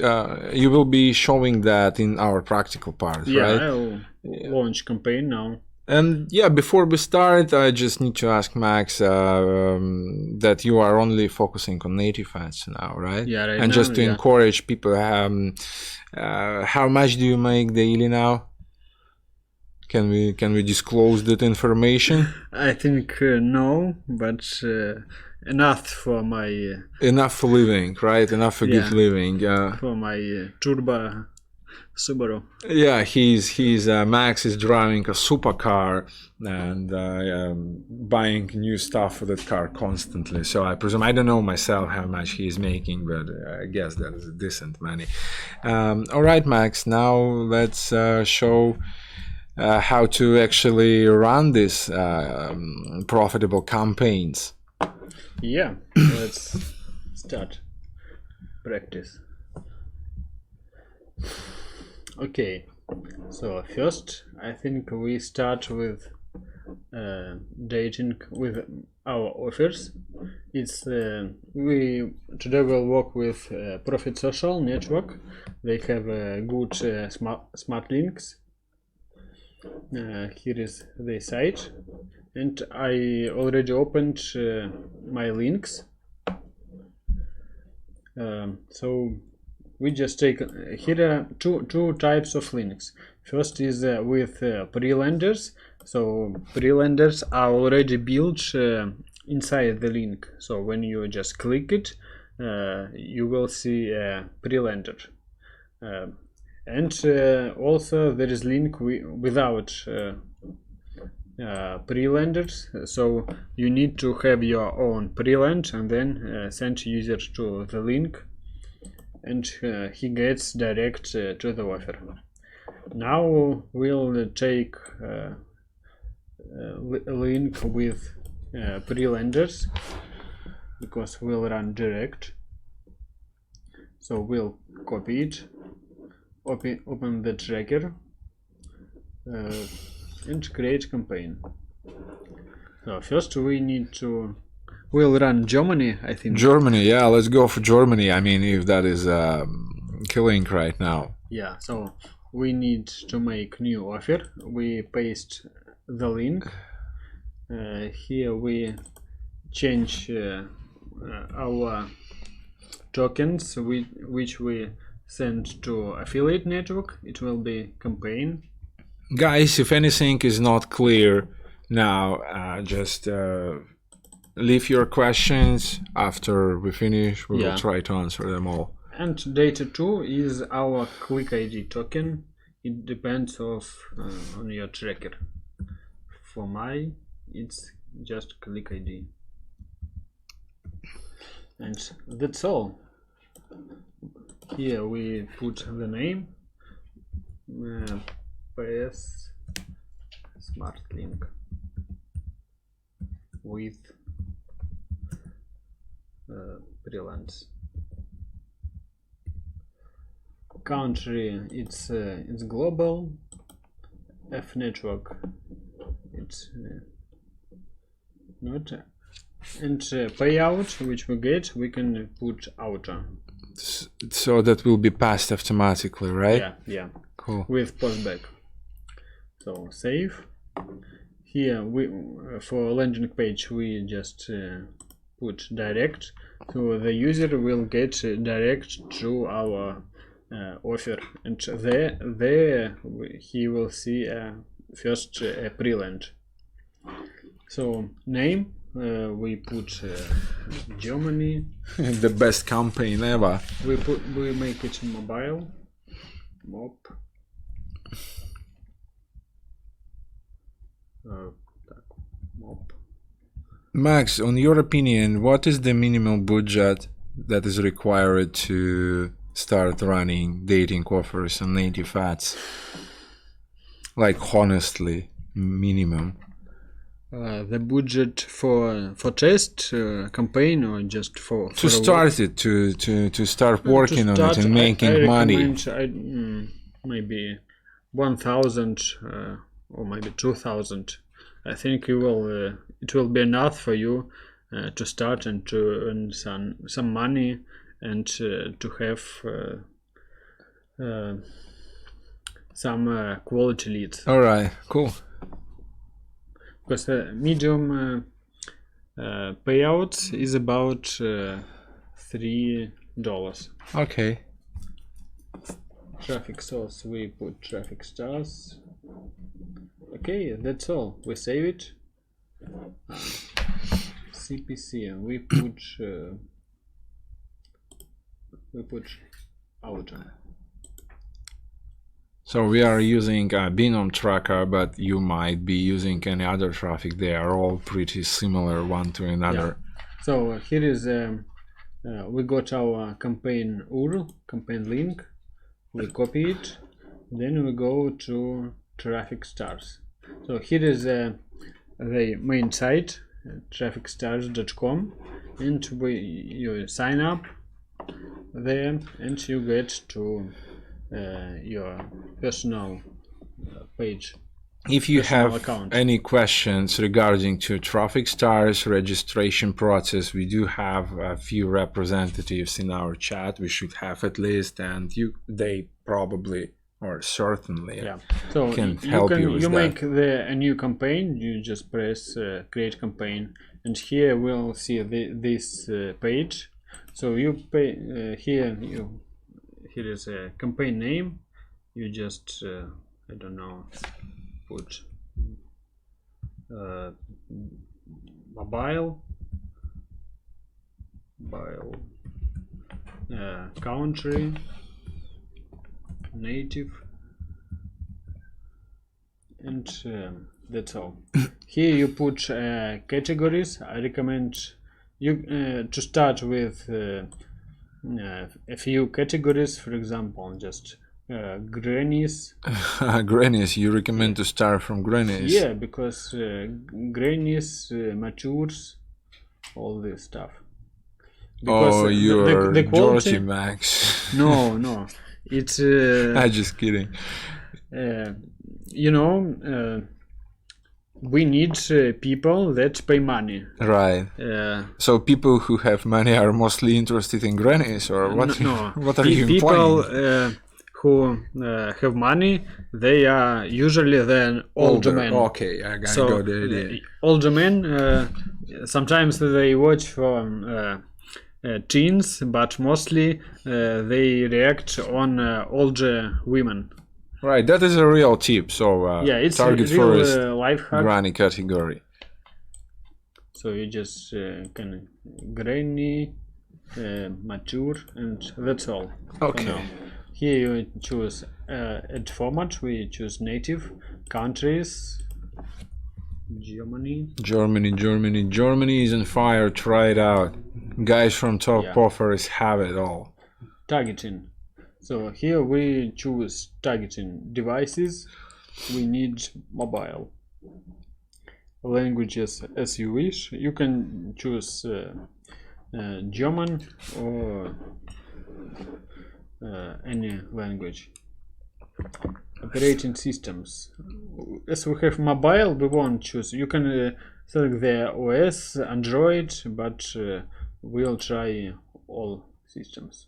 you will be showing that in our practical part, Yeah, right? I'll launch campaign now. And yeah, before we start, I just need to ask Max that you are only focusing on native ads now, right? Yeah, right and now, just to yeah. encourage people, how much do you make daily now? Can we disclose that information? I think no, but enough for my Enough for living, right? Enough for good Yeah. living. for my turbo Subaru. Yeah, he's Max is driving a supercar and buying new stuff for that car constantly. So I presume, I don't know myself how much he's making, but I guess that is decent money. All right, Max. Now let's show how to actually run these profitable campaigns. Yeah, let's start practice. Okay, so first I think we start with dating with our offers. It's we today will work with ProfitSocial network. They have good smart links. Here is the site, and I already opened my links. So we just take here are two types of links. First is with pre-lenders. So pre-lenders are already built inside the link. So when you just click it, you will see a pre-lender. And also there is link without pre-lenders. So you need to have your own pre-lend and then send user to the link, and he gets direct to the offer. Now we'll take a link with pre-lenders because we'll run direct. So we'll copy it, open the tracker, and create campaign. So first we need to, we'll run Germany, I think. Germany, yeah, let's go for Germany. I mean, if that is killing right now. Yeah, so we need to make new offer. We paste the link. Here we change our tokens which we send to affiliate network. It will be campaign. Guys, if anything is not clear now, just leave your questions. After we finish, we will try to answer them all. And data 2 is our click ID token. It depends on your tracker. For my, it's just click ID. And that's all. Here we put the name, PS Smart Link with freelance. Country, it's global. F network, it's not. And payout which we get, we can put auto. So that will be passed automatically, right? Yeah. Cool. With postback. So save. Here we for landing page we just put direct, so the user will get direct to our offer, and there he will see first a pre-land. So name, we put Germany. The best campaign ever. We make it mobile. Mob. Mob. Max, on your opinion, what is the minimum budget that is required to start running dating offers on native ads? Like honestly, minimum. The budget for test campaign, or just for start it, to start working on it and making money. Maybe 1,000 or maybe 2,000. I think it will be enough for you to start and to earn some money and to have some quality leads. All right, cool. Because medium payouts is about $3. Okay. Traffic source, we put traffic stars. Okay, that's all. We save it. CPC, we put auto. So we are using a Binom tracker, but you might be using any other traffic. They are all pretty similar one to another. Yeah. So here is we got our campaign URL, campaign link. We copy it. Then we go to traffic stars. So here is the main site, trafficstars.com, and you sign up there, and you get to your personal page. If you have account. Any questions regarding to Traffic Stars registration process, we do have a few representatives in our chat. We should have at least, and they probably or certainly so can help you with you that. make a new campaign. You just press create campaign, and here we'll see this page. So you pay here is a campaign name. You just I don't know, put mobile country, native, and that's all. Here you put categories. I recommend you to start with a few categories. For example, just grannies. Grannies, you recommend to start from grannies? Yeah, because grannies, matures, all this stuff. Because you're the quality, Georgie Max. No, it's I'm just kidding. You know, we need people that pay money. Right. So people who have money are mostly interested in grannies, or what? No. What are you people implying? Who have money, they are usually then older men. Okay, I got the idea. Older men, sometimes they watch for teens, but mostly they react on older women. Right, that is a real tip. So yeah, it's target a real first life hack. granny category. So you just can granny, mature, and that's all. Okay. Here you choose add format. We choose native countries. Germany is on fire. Try it out. Guys from Top Offers have it all. Targeting. So here we choose targeting devices. We need mobile. Languages as you wish. You can choose German or any language. Operating systems. As we have mobile, we won't choose. You can select the OS, Android, but we'll try all systems.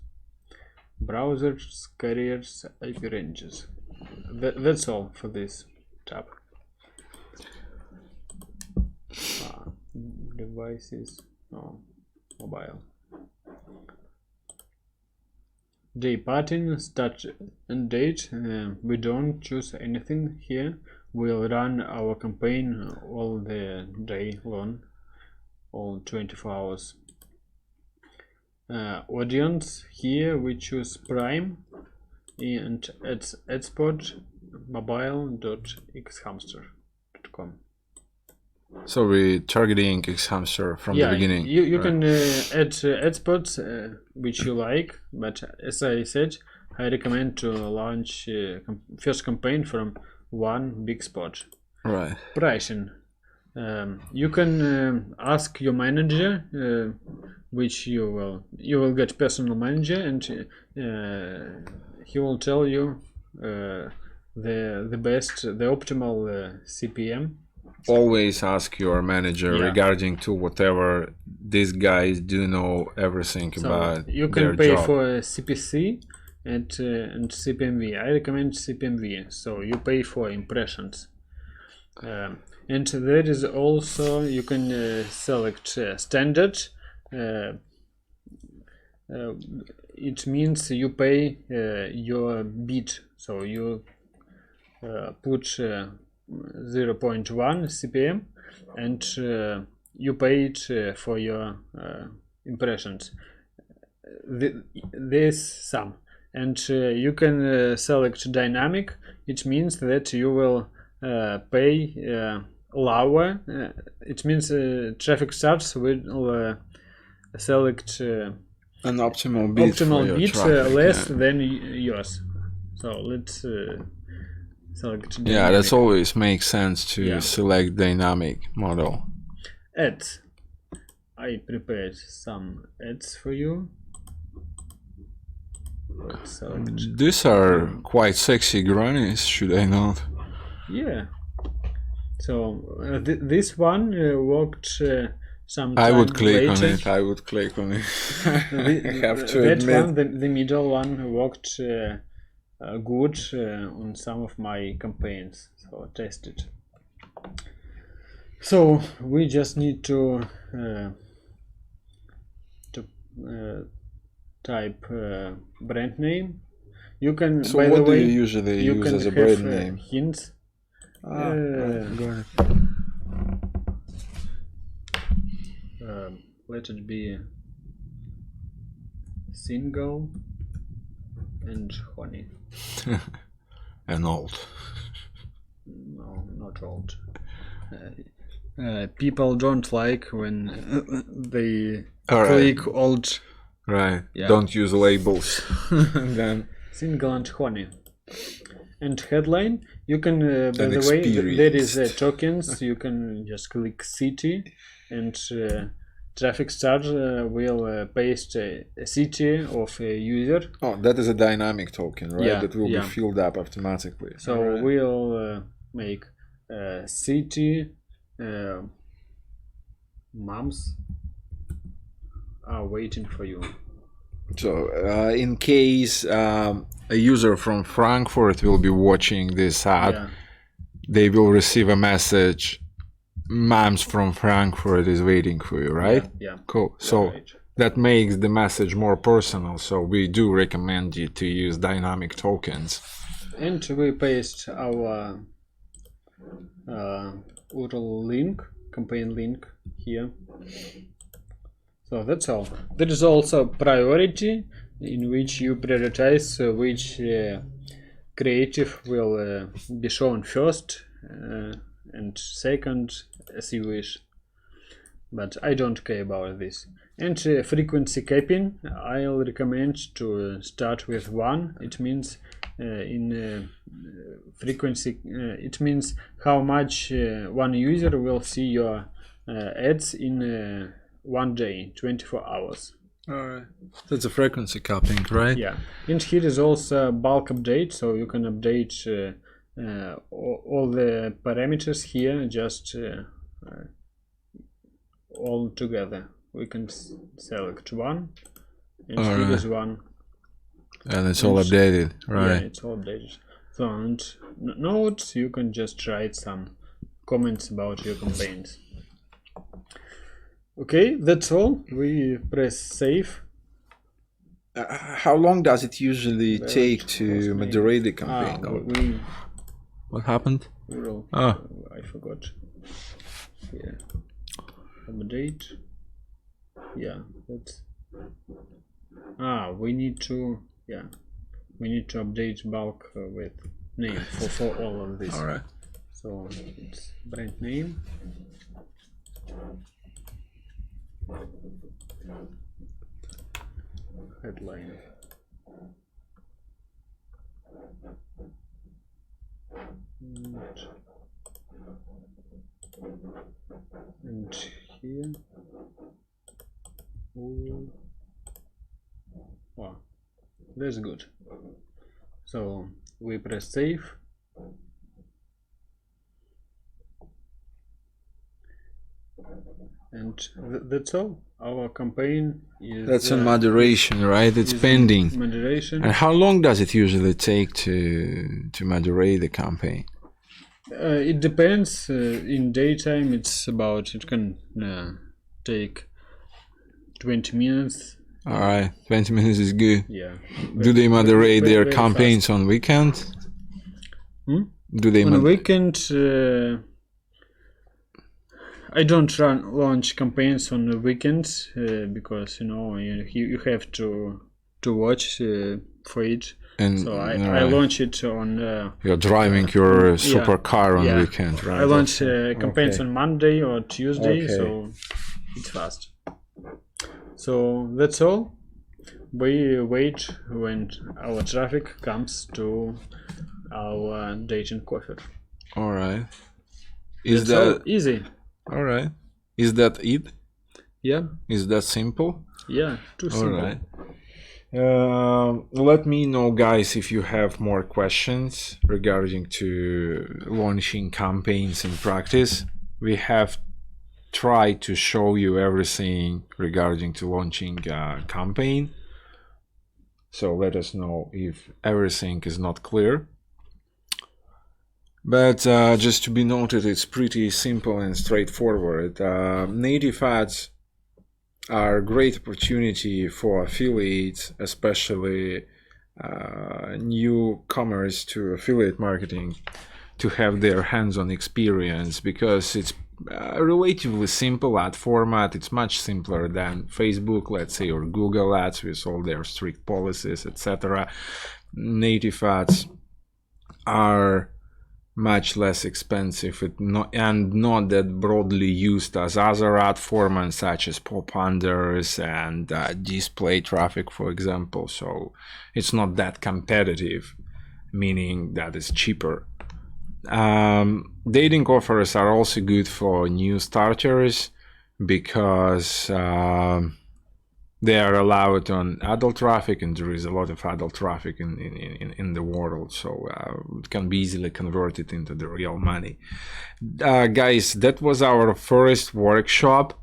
Browsers, carriers, IP ranges. That's all for this tab. Devices, mobile. Day pattern, start and date. We don't choose anything here. We'll run our campaign all the day long, all 24 hours. Audience, here we choose Prime and adspot mobile.xhamster.com. So we're targeting Xhamster from the beginning. You can add ad spots which you like, but as I said, I recommend to launch first campaign from one big spot. Right. Pricing. You can ask your manager, which you will get personal manager, and he will tell you the optimal CPM. Always ask your manager regarding to whatever these guys do know everything about. You can pay for CPC and CPMV. I recommend CPMV, so you pay for impressions. And there is also, you can select standard. It means you pay your bid, so you put 0.1 CPM and you pay it for your impressions. This sum, and you can select dynamic. It means that you will pay lower. It means traffic starts will select an optimal bid less than yours. So let's select dynamic. Yeah, that always makes sense to select dynamic model. Ads. I prepared some ads for you. These are quite sexy grannies, should I not? Yeah. So this one worked sometime I would click later. on it. I would click on it. I have to that admit. One, the middle one worked good on some of my campaigns, so I tested. So we just need to type brand name. You can. So by what the way, do you usually use as a brand name? Hints. Go ahead. Let it be single and honey. And old. No, not old. People don't like when they click old. Right. Yeah. Don't use labels. Then Single and honey. And headline, you can, by the way, there is tokens. You can just click city, and traffic start will paste a city of a user. Oh, that is a dynamic token, right? Yeah, that will be filled up automatically. So we'll make city. Moms are waiting for you. So in case a user from Frankfurt will be watching this ad, they will receive a message, moms from Frankfurt is waiting for you, right? Yeah. Cool. So that makes the message more personal. So we do recommend you to use dynamic tokens. And we paste our URL link, campaign link here. So that's all. There is also priority, in which you prioritize which creative will be shown first and second, as you wish. But I don't care about this. And frequency capping, I'll recommend to start with 1. It means in frequency, it means how much one user will see your ads in 1 day, 24 hours. Alright. That's a frequency capping, right? Yeah. And here is also bulk update, so you can update all the parameters here just all together. We can select one, and here is one. And it's all updated, right? Yeah, it's all updated. So, and notes, you can just write some comments about your campaigns. Okay, that's all. We press save. How long does it usually take to moderate the campaign? What happened? I forgot. Yeah. Moderate. Yeah, that's. We need to. Yeah, we need to update bulk with name for all of this. All right. So it's brand name. Headline. And here. Wow, that's good. So we press save. And that's all. Our campaign is. That's in moderation, right? It's pending. Moderation. And how long does it usually take to moderate the campaign? It depends. In daytime, it's about. It can take 20 minutes. All right, 20 minutes is good. Yeah. Do they moderate their very campaigns fast. on weekend? Do they on a weekend? I don't launch campaigns on the weekends because you have to watch for it. And so I launch it on. You're driving your supercar on weekend, right? I launch campaigns on Monday or Tuesday, so it's fast. So that's all. We wait when our traffic comes to our dating offer. All right. Is that easy? All right. Is that it? Yeah. Is that simple? Yeah, too simple. All right. Let me know, guys, if you have more questions regarding to launching campaigns in practice. We have tried to show you everything regarding to launching a campaign. So let us know if everything is not clear. But just to be noted, it's pretty simple and straightforward. Native ads are a great opportunity for affiliates, especially newcomers to affiliate marketing, to have their hands-on experience, because it's a relatively simple ad format. It's much simpler than Facebook, let's say, or Google ads with all their strict policies, etc. Native ads are much less expensive and not that broadly used as other ad formats such as pop-unders and display traffic, for example. So it's not that competitive, meaning that it's cheaper. Dating offers are also good for new starters because they are allowed on adult traffic, and there is a lot of adult traffic in the world, so it can be easily converted into the real money. Guys, that was our first workshop.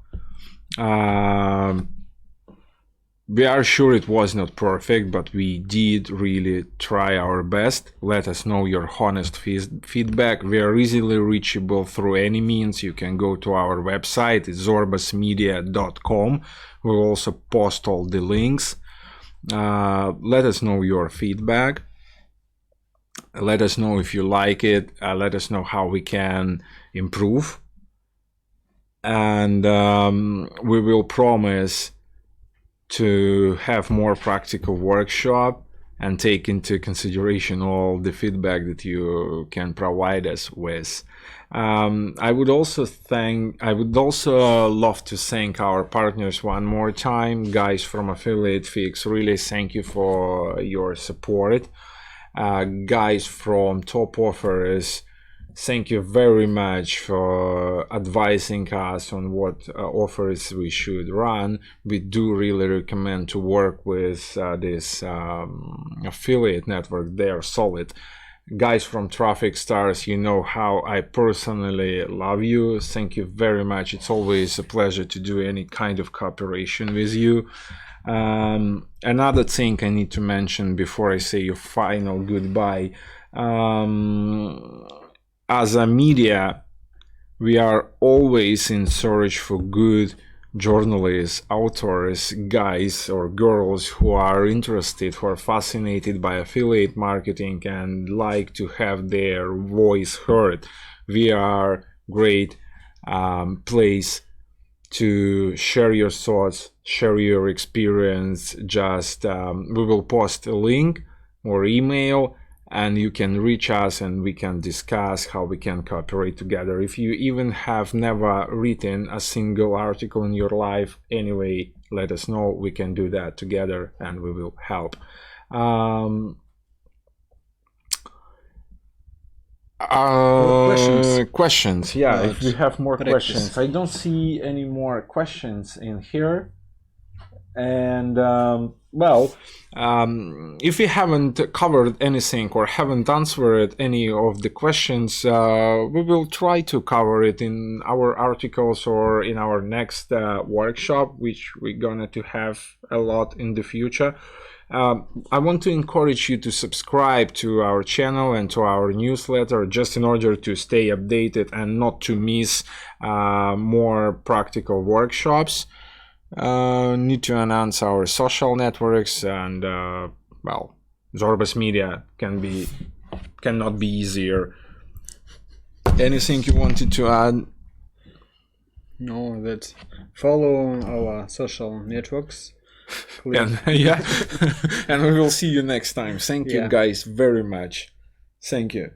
We are sure it was not perfect, but we did really try our best. Let us know your honest feedback. We are easily reachable through any means. You can go to our website, it's ZorbasMedia.com. We'll also post all the links. Let us know your feedback. Let us know if you like it. Let us know how we can improve. And we will promise to have more practical workshop and take into consideration all the feedback that you can provide us with. I would also love to thank our partners one more time. Guys from Affiliate Fix, really thank you for your support. Guys from Top Offers, Thank you very much for advising us on what offers we should run. We do really recommend to work with this affiliate network. They are solid. Guys from Traffic Stars, you know how I personally love you. Thank you very much. It's always a pleasure to do any kind of cooperation with you. Another thing I need to mention before I say your final goodbye. As a media, we are always in search for good journalists, authors, guys or girls who are interested, who are fascinated by affiliate marketing and like to have their voice heard. We are great place to share your thoughts, share your experience. Just we will post a link or email, and you can reach us and we can discuss how we can cooperate together. If you even have never written a single article in your life, anyway, let us know. We can do that together and we will help. Questions. Yeah, if you have more questions. I don't see any more questions in here. And if we haven't covered anything or haven't answered any of the questions, we will try to cover it in our articles or in our next workshop, which we're gonna to have a lot in the future. I want to encourage you to subscribe to our channel and to our newsletter, just in order to stay updated and not to miss more practical workshops. Need to announce our social networks, and well, ZorbasMedia cannot be easier. Anything you wanted to add? No, that's follow our social networks. And yeah, and we will see you next time. Thank you guys very much. Thank you.